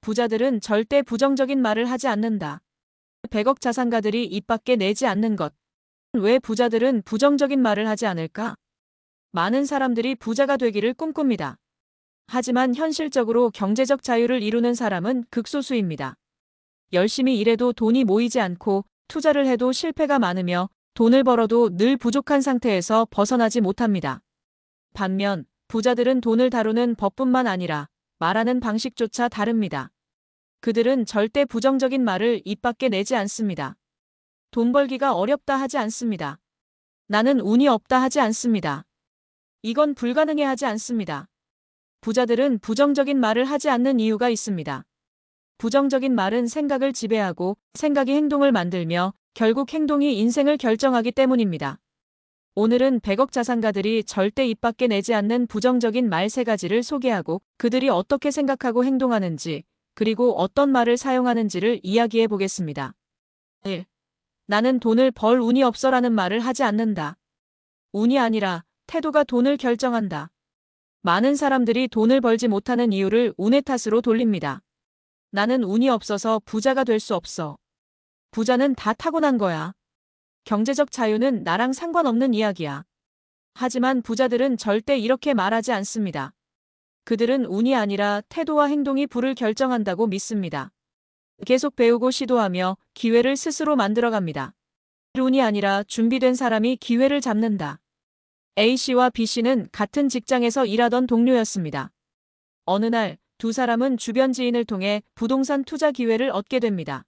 부자들은 절대 부정적인 말을 하지 않는다. 100억 자산가들이 입 밖에 내지 않는 것. 왜 부자들은 부정적인 말을 하지 않을까? 많은 사람들이 부자가 되기를 꿈꿉니다. 하지만 현실적으로 경제적 자유를 이루는 사람은 극소수입니다. 열심히 일해도 돈이 모이지 않고 투자를 해도 실패가 많으며 돈을 벌어도 늘 부족한 상태에서 벗어나지 못합니다. 반면 부자들은 돈을 다루는 법뿐만 아니라 말하는 방식조차 다릅니다. 그들은 절대 부정적인 말을 입 밖에 내지 않습니다. 돈 벌기가 어렵다 하지 않습니다. 나는 운이 없다 하지 않습니다. 이건 불가능해 하지 않습니다. 부자들은 부정적인 말을 하지 않는 이유가 있습니다. 부정적인 말은 생각을 지배하고 생각이 행동을 만들며 결국 행동이 인생을 결정하기 때문입니다. 오늘은 100억 자산가들이 절대 입 밖에 내지 않는 부정적인 말 3가지를 소개하고 그들이 어떻게 생각하고 행동하는지 그리고 어떤 말을 사용하는지를 이야기해 보겠습니다. 1. 나는 돈을 벌 운이 없어라는 말을 하지 않는다. 운이 아니라 태도가 돈을 결정한다. 많은 사람들이 돈을 벌지 못하는 이유를 운의 탓으로 돌립니다. 나는 운이 없어서 부자가 될 수 없어. 부자는 다 타고난 거야. 경제적 자유는 나랑 상관없는 이야기야. 하지만 부자들은 절대 이렇게 말하지 않습니다. 그들은 운이 아니라 태도와 행동이 부를 결정한다고 믿습니다. 계속 배우고 시도하며 기회를 스스로 만들어갑니다. 운이 아니라 준비된 사람이 기회를 잡는다. A씨와 B씨는 같은 직장에서 일하던 동료였습니다. 어느 날 두 사람은 주변 지인을 통해 부동산 투자 기회를 얻게 됩니다.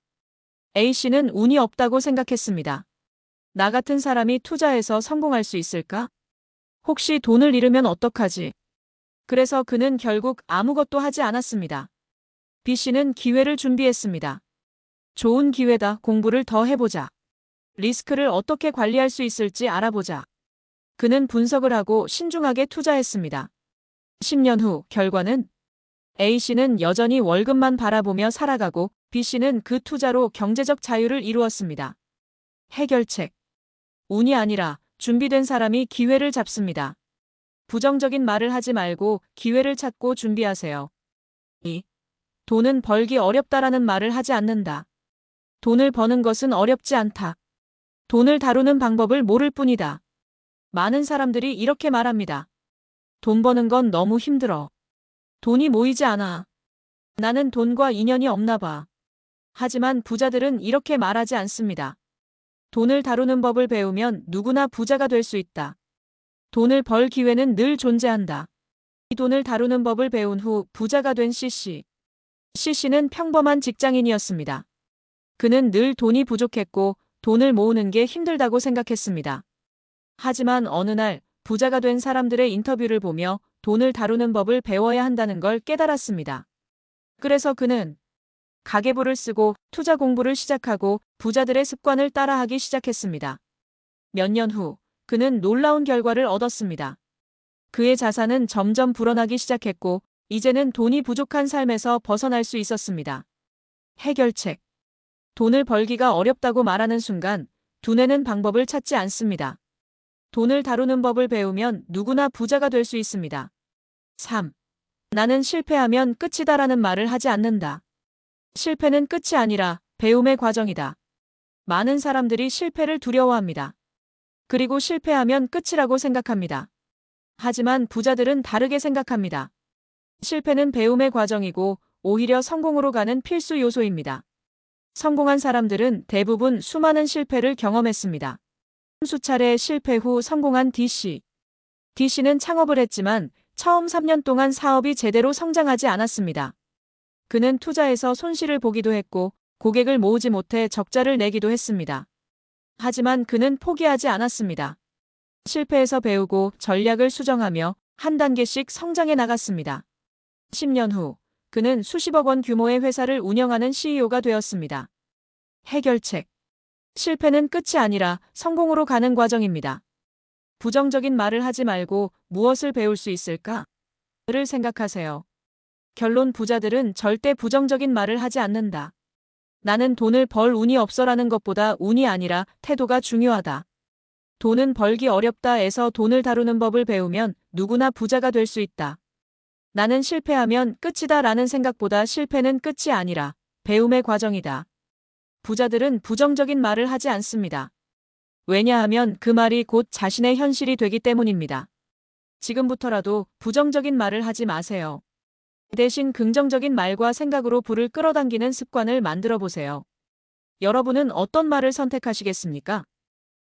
A씨는 운이 없다고 생각했습니다. 나 같은 사람이 투자해서 성공할 수 있을까? 혹시 돈을 잃으면 어떡하지? 그래서 그는 결국 아무것도 하지 않았습니다. B씨는 기회를 준비했습니다. 좋은 기회다. 공부를 더 해보자. 리스크를 어떻게 관리할 수 있을지 알아보자. 그는 분석을 하고 신중하게 투자했습니다. 10년 후 결과는 A씨는 여전히 월급만 바라보며 살아가고 B씨는 그 투자로 경제적 자유를 이루었습니다. 해결책. 운이 아니라 준비된 사람이 기회를 잡습니다. 부정적인 말을 하지 말고 기회를 찾고 준비하세요. 2. 돈은 벌기 어렵다라는 말을 하지 않는다. 돈을 버는 것은 어렵지 않다. 돈을 다루는 방법을 모를 뿐이다. 많은 사람들이 이렇게 말합니다. 돈 버는 건 너무 힘들어. 돈이 모이지 않아. 나는 돈과 인연이 없나 봐. 하지만 부자들은 이렇게 말하지 않습니다. 돈을 다루는 법을 배우면 누구나 부자가 될 수 있다. 돈을 벌 기회는 늘 존재한다. 이 돈을 다루는 법을 배운 후 부자가 된 C씨. C씨는 평범한 직장인이었습니다. 그는 늘 돈이 부족했고 돈을 모으는 게 힘들다고 생각했습니다. 하지만 어느 날 부자가 된 사람들의 인터뷰를 보며 돈을 다루는 법을 배워야 한다는 걸 깨달았습니다. 그래서 그는 가계부를 쓰고 투자 공부를 시작하고 부자들의 습관을 따라하기 시작했습니다. 몇 년 후 그는 놀라운 결과를 얻었습니다. 그의 자산은 점점 불어나기 시작했고 이제는 돈이 부족한 삶에서 벗어날 수 있었습니다. 해결책. 돈을 벌기가 어렵다고 말하는 순간 두뇌는 방법을 찾지 않습니다. 돈을 다루는 법을 배우면 누구나 부자가 될 수 있습니다. 3. 나는 실패하면 끝이다라는 말을 하지 않는다. 실패는 끝이 아니라 배움의 과정이다. 많은 사람들이 실패를 두려워합니다. 그리고 실패하면 끝이라고 생각합니다. 하지만 부자들은 다르게 생각합니다. 실패는 배움의 과정이고 오히려 성공으로 가는 필수 요소입니다. 성공한 사람들은 대부분 수많은 실패를 경험했습니다. 수차례 실패 후 성공한 D씨. D씨는 창업을 했지만 처음 3년 동안 사업이 제대로 성장하지 않았습니다. 그는 투자에서 손실을 보기도 했고 고객을 모으지 못해 적자를 내기도 했습니다. 하지만 그는 포기하지 않았습니다. 실패에서 배우고 전략을 수정하며 한 단계씩 성장해 나갔습니다. 10년 후 그는 수십억 원 규모의 회사를 운영하는 CEO가 되었습니다. 해결책. 실패는 끝이 아니라 성공으로 가는 과정입니다. 부정적인 말을 하지 말고 무엇을 배울 수 있을까? 를 생각하세요. 결론 부자들은 절대 부정적인 말을 하지 않는다. 나는 돈을 벌 운이 없어라는 것보다 운이 아니라 태도가 중요하다. 돈은 벌기 어렵다에서 돈을 다루는 법을 배우면 누구나 부자가 될 수 있다. 나는 실패하면 끝이다 라는 생각보다 실패는 끝이 아니라 배움의 과정이다. 부자들은 부정적인 말을 하지 않습니다. 왜냐하면 그 말이 곧 자신의 현실이 되기 때문입니다. 지금부터라도 부정적인 말을 하지 마세요. 대신 긍정적인 말과 생각으로 부를 끌어당기는 습관을 만들어 보세요. 여러분은 어떤 말을 선택하시겠습니까?